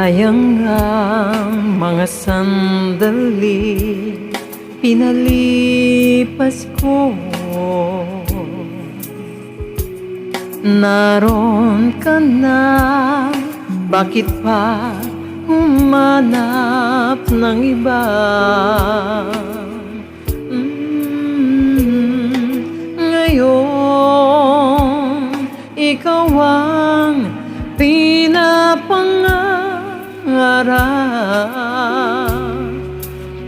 Sayang ang mga sandali pinalipas ko. Naroon ka na, bakit pa humanap ng iba? Ngayon, ikaw ang pinapangarap,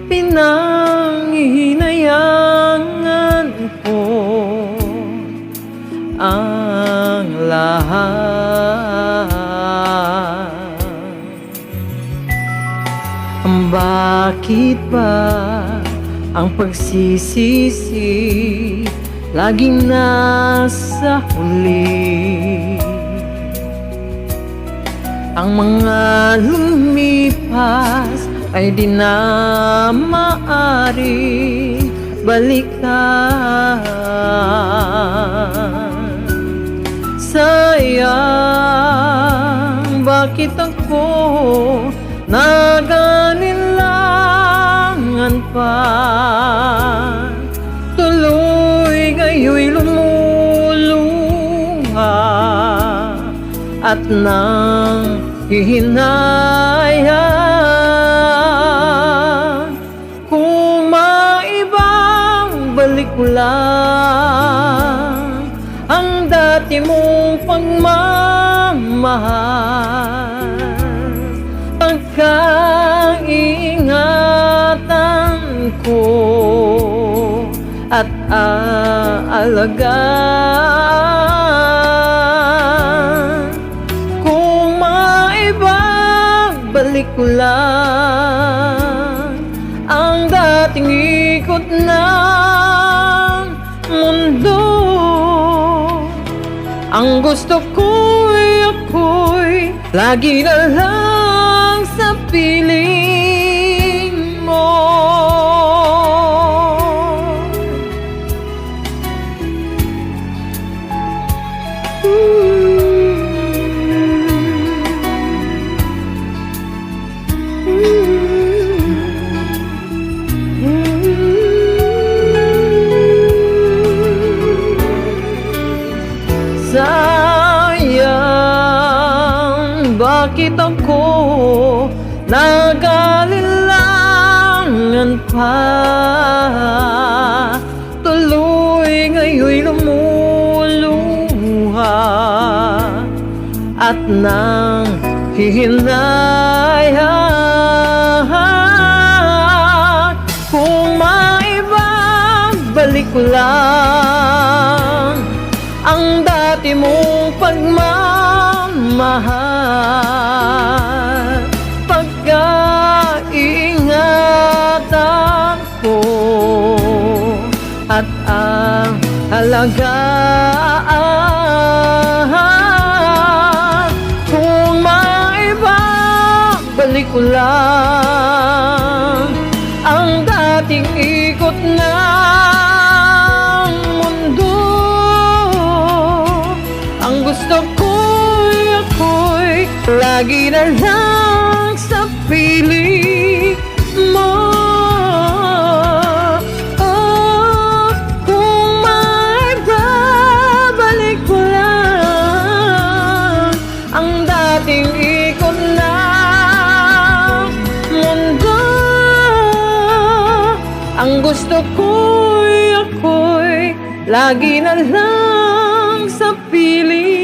pinanghihinayangan ko ang lahat. Bakit ba ang pagsisisi laging nasa huli? Ang mga lumipas ay di na maaari balikan. Sayang, bakit ako naganilangan pa? Tuloy ngayo'y lumuluha at nang hihinayan. Kung maibang balik ko lang ang dati mong pagmamahal, pagkaingatan ko at aalagaan. Kung maibabalik ko lang ang dating ikot ng mundo, ang gusto ko'y ako'y lagi na lang sa piling mo. Sayang, bakit ako nag-alilangan pa? Tuloy ngayo'y lumuluha at nang hihinayan. Kung maibabalik ko lang ang dati mong pagmamahal, pagkaingatan ko at ang halagaan. Kung maibabalik ko lang ang dating ikot ng mundo, ang gusto ko'y ako'y lagi na lang sa piling mo. Oh, kung maibabalik ko lang ang dating ikot ng mundo, ang gusto ko'y ako'y lagi na lang sa piling